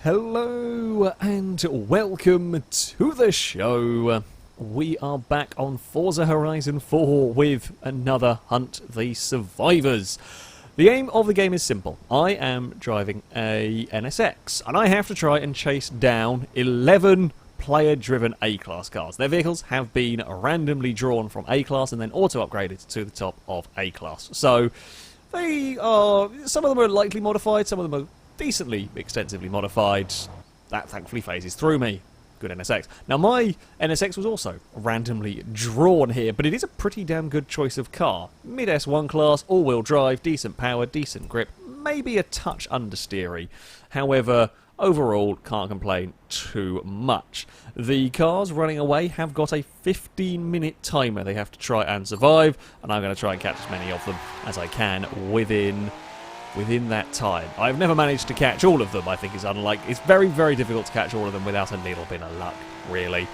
Hello and welcome to the show. We are back on Forza Horizon 4 with another Hunt the Survivors. The aim of the game is simple. I am driving a NSX and I have to try and chase down 11 player-driven A-Class cars. Their vehicles have been randomly drawn from A-Class and then auto-upgraded to the top of A-Class. So they are, some of them are lightly modified, some of them are decently extensively modified. That thankfully phases through me. Good NSX. Now my NSX was also randomly drawn here, but it is a pretty damn good choice of car. Mid S1 class, all-wheel drive, decent power, decent grip, maybe a touch understeery. However, overall, can't complain too much. The cars running away have got a 15-minute timer they have to try and survive, and I'm going to try and catch as many of them as I can within that time. I've never managed to catch all of them. I think it's very, very difficult to catch all of them without a needle bin of luck, really.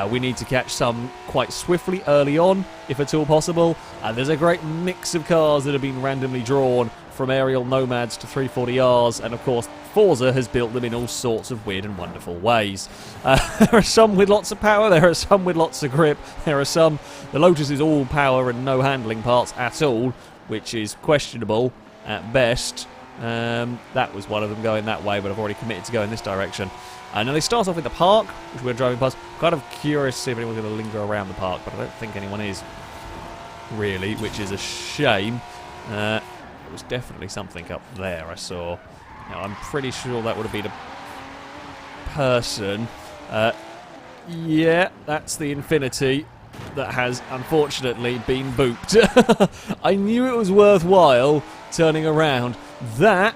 We need to catch some quite swiftly early on, if at all possible. There's a great mix of cars that have been randomly drawn, from aerial nomads to 340Rs, and of course Forza has built them in all sorts of weird and wonderful ways. There are some with lots of power, there are some with lots of grip, there are some... The Lotus is all power and no handling parts at all, which is questionable at best. That was one of them going that way, but I've already committed to go in this direction. And then they start off with the park, which we're driving past. Kind of curious to see if anyone's going to linger around the park, but I don't think anyone is, really, which is a shame. There was definitely something up there I saw. Now, I'm pretty sure that would have been a person. Yeah, that's the Infinity that has unfortunately been booped. I knew it was worthwhile turning around. That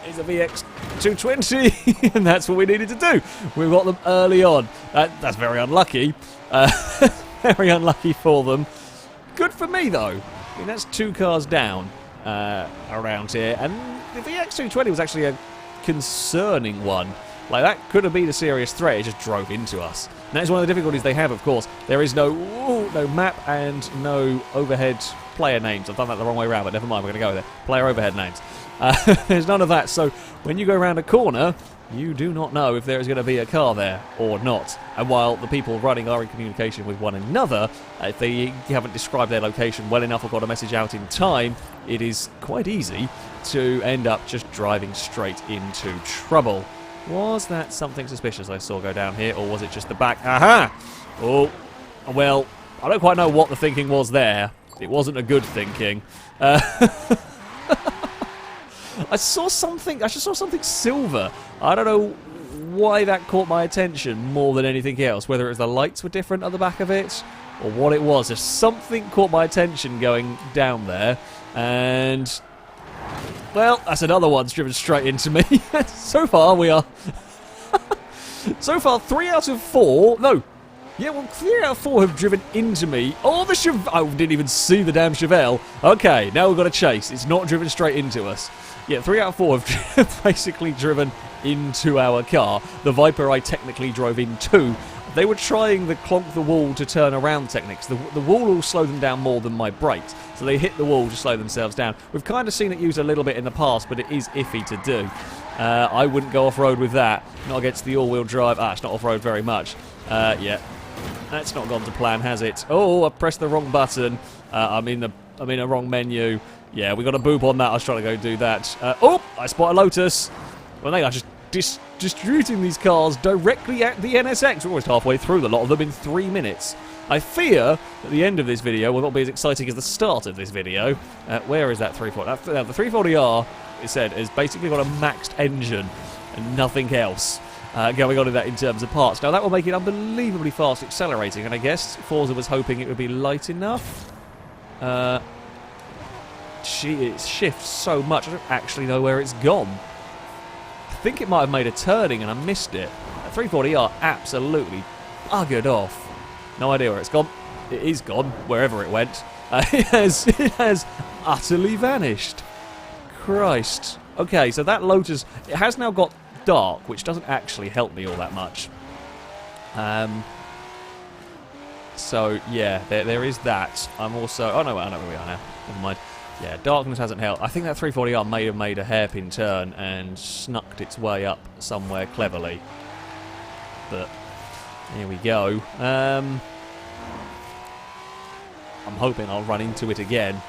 is a VX220 and that's what we needed to do. We got them early on. That's very unlucky. Very unlucky for them. Good for me though. I mean, that's 2 cars down around here, and the VX220 was actually a concerning one. Like, that could have been a serious threat. It just drove into us. And that is one of the difficulties they have, of course. There is no map and no overhead player names. I've done that the wrong way around, but never mind, we're going to go with it. Player overhead names. There's none of that, so when you go around a corner, you do not know if there is going to be a car there or not. And while the people running are in communication with one another, if they haven't described their location well enough or got a message out in time, it is quite easy to end up just driving straight into trouble. Was that something suspicious I saw go down here, or was it just the back? Aha! Oh, well, I don't quite know what the thinking was there. It wasn't a good thinking. I saw something silver. I don't know why that caught my attention more than anything else, whether it was the lights were different at the back of it, or what it was. There's something caught my attention going down there, and... well, that's another one's driven straight into me. So far, we are... so far, 3 out of 4... No. Yeah, well, 3 out of 4 have driven into me. Oh, the Chevelle... I didn't even see the damn Chevelle. Okay, now we've got a chase. It's not driven straight into us. Yeah, 3 out of 4 have basically driven into our car. The Viper I technically drove into. They were trying the clonk the wall to turn around techniques. The wall will slow them down more than my brakes. So they hit the wall to slow themselves down. We've kind of seen it used a little bit in the past, but it is iffy to do. I wouldn't go off-road with that. Not against the all-wheel drive. It's not off-road very much. Yeah. That's not gone to plan, has it? Oh, I pressed the wrong button. I'm in a wrong menu. Yeah, we got a boop on that. I was trying to go do that. Oh, I spot a Lotus. Well, they are just distributing these cars directly at the NSX. We're almost halfway through a lot of them in 3 minutes. I fear that the end of this video will not be as exciting as the start of this video. Where is that 340? The 340R, it said, has basically got a maxed engine and nothing else going on in that in terms of parts. Now, that will make it unbelievably fast accelerating, and I guess Forza was hoping it would be light enough. It shifts so much, I don't actually know where it's gone. I think it might have made a turning and I missed it. That 340R absolutely buggered off. No idea where it's gone. It is gone, wherever it went. It has utterly vanished. Christ. Okay, so that Lotus, it has now got dark, which doesn't actually help me all that much. So, yeah, there is that. I'm also... oh, no, I know where we are now. Never mind. Yeah, darkness hasn't helped. I think that 340R may have made a hairpin turn and snucked its way up somewhere cleverly. But here we go. I'm hoping I'll run into it again.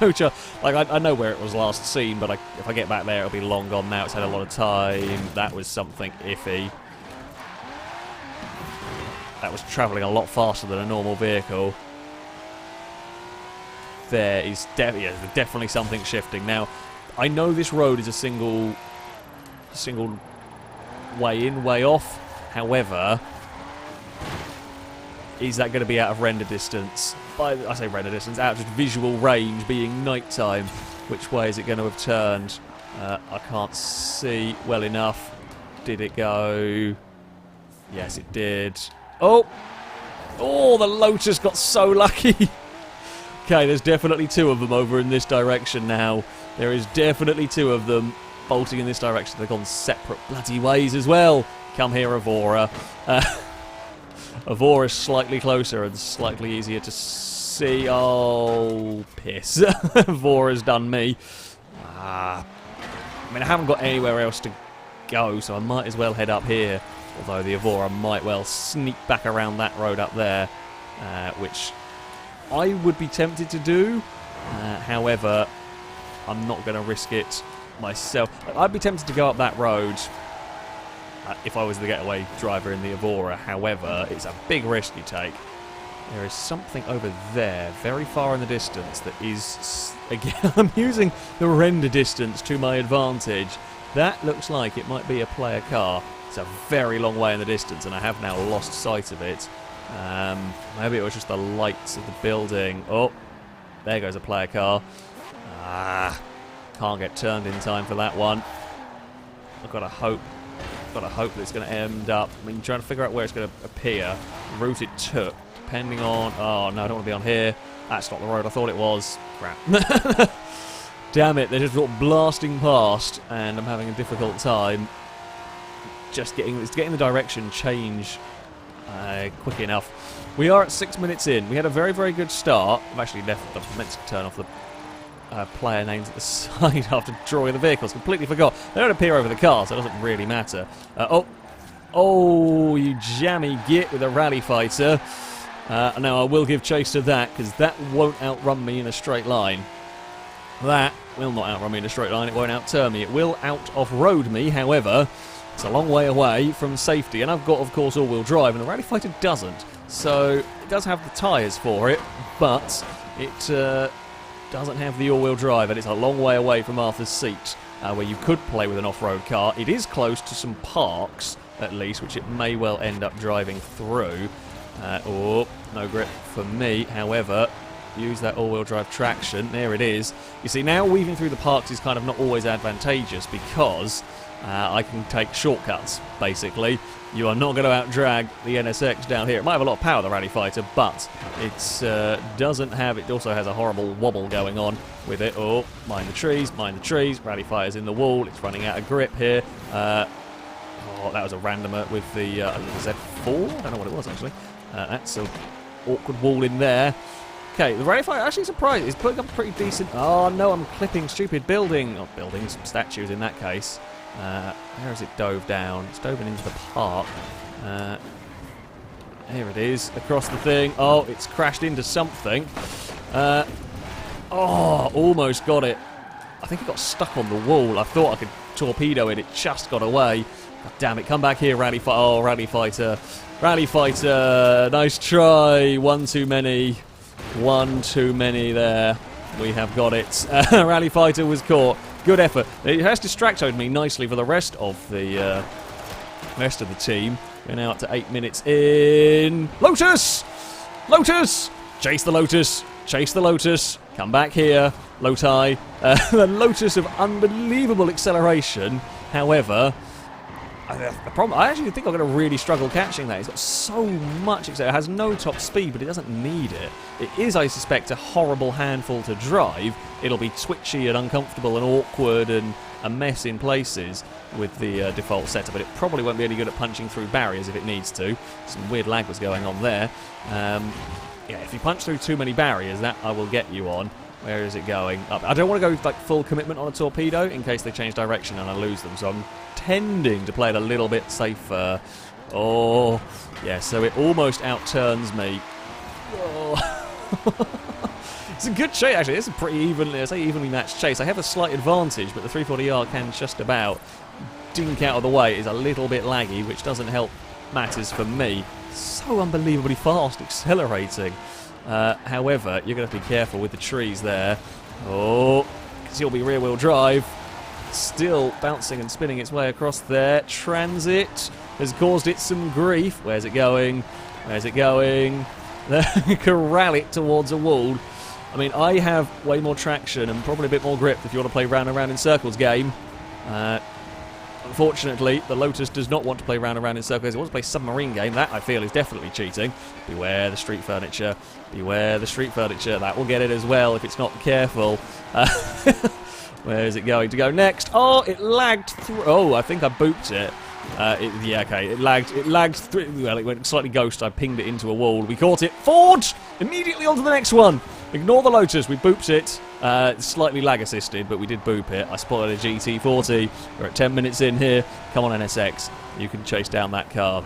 No chance. Like, I know where it was last seen, but if I get back there, it'll be long gone now. It's had a lot of time. That was something iffy. That was travelling a lot faster than a normal vehicle. There is definitely something shifting. Now, I know this road is a single way in, way off. However, is that going to be out of render distance? I say render distance, out of just visual range, being nighttime. Which way is it going to have turned? I can't see well enough. Did it go? Yes, it did. Oh! Oh, the Lotus got so lucky! Okay, there's definitely two of them over in this direction now. There is definitely two of them bolting in this direction. They've gone separate bloody ways as well. Come here, Evora. Evora's slightly closer and slightly easier to see. Oh, piss. Evora's done me. I mean, I haven't got anywhere else to go, so I might as well head up here. Although the Evora might well sneak back around that road up there, which I would be tempted to do. However, I'm not going to risk it myself. I'd be tempted to go up that road if I was the getaway driver in the Evora. However, it's a big risk you take. There is something over there, very far in the distance, that is... Again, I'm using the render distance to my advantage. That looks like it might be a player car. It's a very long way in the distance, and I have now lost sight of it. Maybe it was just the lights of the building. Oh, there goes a player car. Can't get turned in time for that one. I've got to hope that it's going to end up... I mean, trying to figure out where it's going to appear. The route it took, depending on... Oh, no, I don't want to be on here. That's not the road I thought it was. Crap. Damn it, they're just blasting past, and I'm having a difficult time just getting the direction change quick enough. We are at 6 minutes in. We had a very, very good start. I've actually meant to turn off the player names at the side after drawing the vehicles. Completely forgot. They don't appear over the car, so it doesn't really matter. Oh, you jammy git with a rally fighter. Now, I will give chase to that, because that won't outrun me in a straight line. That will not outrun me in a straight line. It won't outturn me. It will out-off-road me, however. It's a long way away from safety, and I've got, of course, all-wheel drive, and the Rally Fighter doesn't. So, it does have the tyres for it, but it doesn't have the all-wheel drive, and it's a long way away from Arthur's Seat, where you could play with an off-road car. It is close to some parks, at least, which it may well end up driving through. Oh, no grip for me, however... Use that all-wheel drive traction. There it is. You see, now weaving through the parks is kind of not always advantageous because I can take shortcuts, basically. You are not going to out-drag the NSX down here. It might have a lot of power, the Rally Fighter, but it doesn't have... It also has a horrible wobble going on with it. Oh, mind the trees, mind the trees. Rally Fighter's in the wall. It's running out of grip here. Oh, that was a randomer with the Z4? I don't know what it was, actually. That's an awkward wall in there. Okay, the Rally Fighter, actually surprised, it's putting up pretty decent... Oh no, I'm clipping stupid building. Oh, buildings, statues in that case. Where has it dove down? It's dove into the park. Here it is, across the thing. Oh, it's crashed into something. Oh, almost got it. I think it got stuck on the wall. I thought I could torpedo it. It just got away. God damn it, come back here, Rally Fighter. Oh, Rally Fighter. Rally Fighter, nice try. One too many. One too many there. We have got it. Rally Fighter was caught. Good effort. It has distracted me nicely for the rest of the team. We're now up to 8 minutes in. Lotus! Lotus! Chase the Lotus. Chase the Lotus. Come back here. Loti. The Lotus of unbelievable acceleration. However... The problem, I actually think I'm going to really struggle catching that. It's got so much acceleration. It has no top speed, but it doesn't need it. It is, I suspect, a horrible handful to drive. It'll be twitchy and uncomfortable and awkward and a mess in places with the default setup, but it probably won't be any good at punching through barriers if it needs to. Some weird lag was going on there. Yeah, if you punch through too many barriers, that I will get you on. Where is it going? Up. I don't want to go like full commitment on a torpedo in case they change direction and I lose them. So I'm tending to play it a little bit safer. Oh, yeah. So it almost outturns me. Oh. It's a good chase, actually. It's a pretty evenly matched chase. I have a slight advantage, but the 340R can just about dink out of the way. It's a little bit laggy, which doesn't help matters for me. So unbelievably fast, accelerating. However, you're going to have to be careful with the trees there. Oh, because you'll be rear-wheel drive. Still bouncing and spinning its way across there. Transit has caused it some grief. Where's it going? Where's it going? Corral it towards a wall. I mean, I have way more traction and probably a bit more grip if you want to play round and round in circles game. Unfortunately, the Lotus does not want to play round and round in circles. It wants to play submarine game. That, I feel, is definitely cheating. Beware the street furniture. Beware the street furniture. That will get it as well if it's not careful. Where is it going to go next? Oh, it lagged through. Oh, I think I booped it. Yeah, okay. It lagged through. Well, it went slightly ghost. I pinged it into a wall. We caught it. Ford! Immediately on to the next one. Ignore the Lotus. We booped it. Slightly lag assisted, but we did boop it. I spotted a GT40. We're at 10 minutes in here. Come on, NSX. You can chase down that car.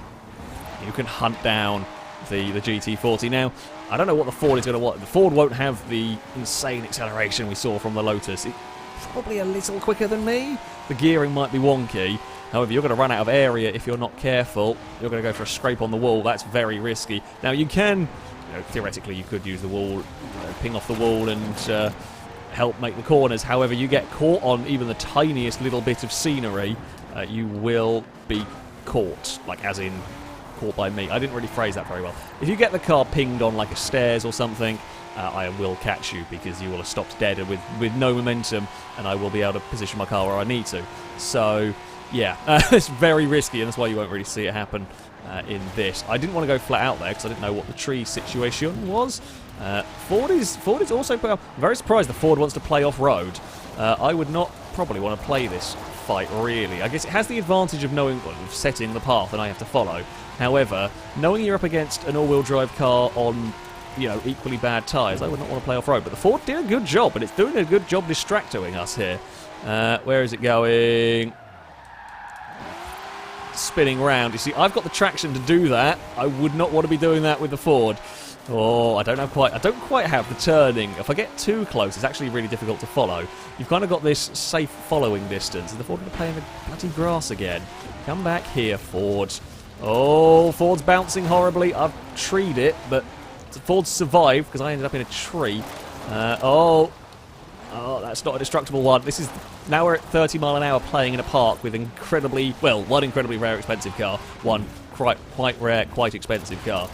You can hunt down the GT40. Now, I don't know what the Ford is going to want. The Ford won't have the insane acceleration we saw from the Lotus. It's probably a little quicker than me. The gearing might be wonky. However, you're going to run out of area if you're not careful. You're going to go for a scrape on the wall. That's very risky. Now, you can, theoretically, you could use the wall, ping off the wall and help make the corners. However, you get caught on even the tiniest little bit of scenery, you will be caught, like as in caught by me. I didn't really phrase that very well. If you get the car pinged on like a stairs or something, I will catch you because you will have stopped dead with no momentum, and I will be able to position my car where I need to. So, yeah, it's very risky, and that's why you won't really see it happen in this. I didn't want to go flat out there because I didn't know what the tree situation was. Ford is also... I'm very surprised the Ford wants to play off-road. I would not probably want to play this fight, really. I guess it has the advantage of knowing, of setting the path and I have to follow. However, knowing you're up against an all-wheel drive car on, equally bad tyres, I would not want to play off-road. But the Ford did a good job, and it's doing a good job distracting us here. Where is it going? Spinning round. You see, I've got the traction to do that. I would not want to be doing that with the Ford. Oh, I don't quite have the turning. If I get too close, it's actually really difficult to follow. You've kind of got this safe following distance. Is the Ford going to play in the bloody grass again? Come back here, Ford. Oh, Ford's bouncing horribly. I've treed it, but Ford's survived because I ended up in a tree. Oh, that's not a destructible one. This is... Now we're at 30 mile an hour playing in a park with one incredibly rare expensive car, one quite rare, quite expensive car.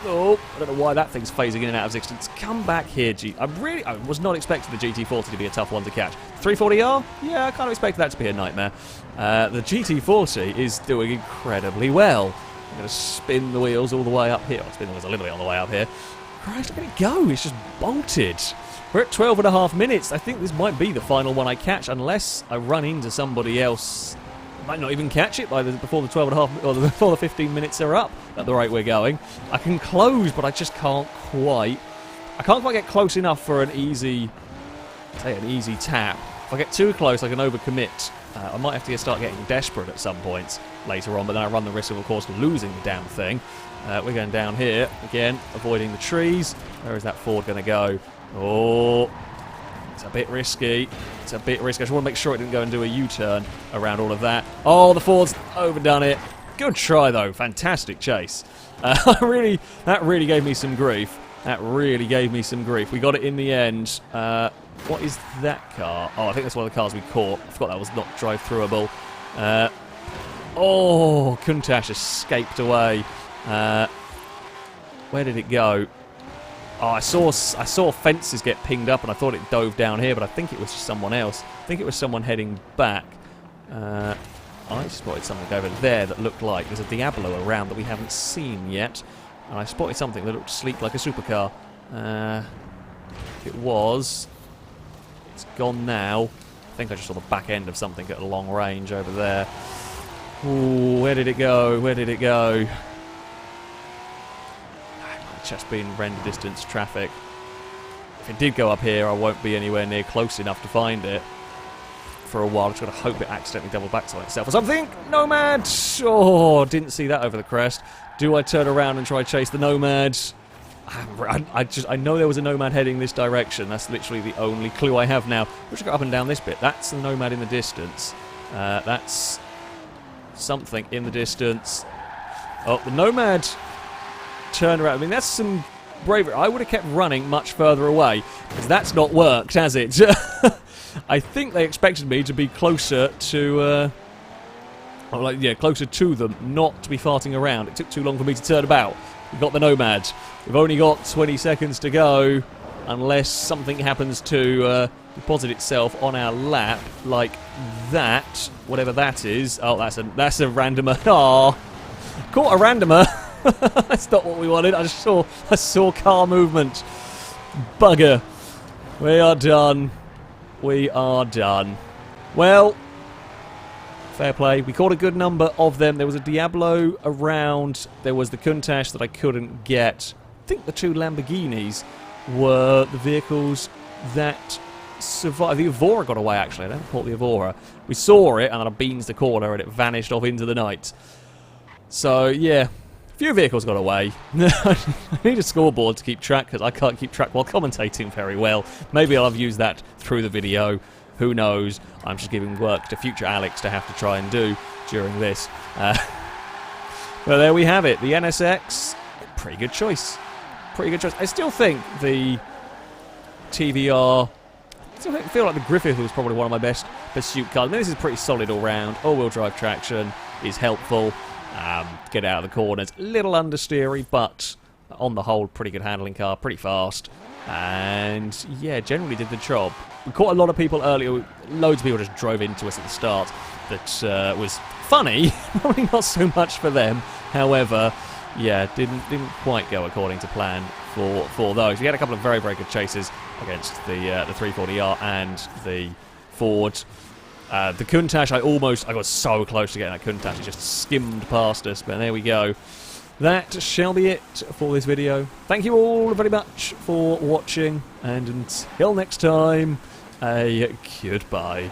Oh, I don't know why that thing's phasing in and out of existence. Come back here, I was not expecting the GT40 to be a tough one to catch. 340R? Yeah, I kind of expected that to be a nightmare. The GT40 is doing incredibly well. I'm going to spin the wheels all the way up here. I'll spin the wheels a little bit on the way up here. Christ, look at it go. It's just bolted. We're at 12.5 minutes. I think this might be the final one I catch, unless I run into somebody else. I might not even catch it before the 12.5 or before the 15 minutes are up at the rate we're going. I can close, but I just can't quite. I can't quite get close enough for an easy tap. If I get too close, I can overcommit. I might have to start getting desperate at some points later on, but then I run the risk of course, losing the damn thing. We're going down here again, avoiding the trees. Where is that Ford going to go? Oh, it's a bit risky. It's a bit risky. I just want to make sure it didn't go and do a U-turn around all of that. Oh, the Ford's overdone it. Good try, though. Fantastic chase. That really gave me some grief. That really gave me some grief. We got it in the end. What is that car? Oh, I think that's one of the cars we caught. I forgot that was not drive-throughable. Oh, Countach escaped away. Where did it go? Oh, I saw fences get pinged up, and I thought it dove down here, but I think it was someone else. I think it was someone heading back. I spotted something over there that looked like there's a Diablo around that we haven't seen yet, and I spotted something that looked sleek like a supercar. It was. It's gone now. I think I just saw the back end of something at a long range over there. Ooh, where did it go? Where did it go? Just been render distance traffic. if it did go up here, I won't be anywhere near close enough to find it for a while. I'm just going to hope it accidentally double backs on itself or something. Nomad! Oh, didn't see that over the crest. Do I turn around and try to chase the Nomad? I know there was a Nomad heading this direction. That's literally the only clue I have now. We should go up and down this bit. That's the Nomad in the distance. That's something in the distance. Oh, the Nomad turned around. I mean, that's some bravery. I would have kept running much further away, because that's not worked, has it? I think they expected me to be closer to, closer to them, not to be farting around. It took too long for me to turn about. We've got the Nomad. We've only got 20 seconds to go, unless something happens to deposit itself on our lap, like that, whatever that is. Oh, that's a randomer. Oh, caught a randomer. That's not what we wanted. I saw car movement. Bugger. We are done. We are done. Well, fair play. We caught a good number of them. There was a Diablo around. There was the Countach that I couldn't get. I think the two Lamborghinis were the vehicles that survived. The Evora got away, actually. I never caught the Evora. We saw it, and then I beans the corner, and it vanished off into the night. So, yeah. Few vehicles got away. I need a scoreboard to keep track, because I can't keep track while commentating very well. Maybe I'll have used that through the video. Who knows? I'm just giving work to future Alex to have to try and do during this. But there we have it. The NSX, pretty good choice. Pretty good choice. I still think the TVR... I still feel like the Griffith was probably one of my best pursuit cars. I mean, this is pretty solid all round. All-wheel drive traction is helpful. Get out of the corners, a little understeery, but on the whole, pretty good handling car, pretty fast, and yeah, generally did the job. We caught a lot of people earlier. Loads of people just drove into us at the start. That was funny, probably not so much for them. However, yeah, didn't quite go according to plan for those. We had a couple of very, very good chases against the 340R and the Ford. The Countach, I got so close to getting that Countach, it just skimmed past us, but there we go. That shall be it for this video. Thank you all very much for watching, and until next time, a goodbye.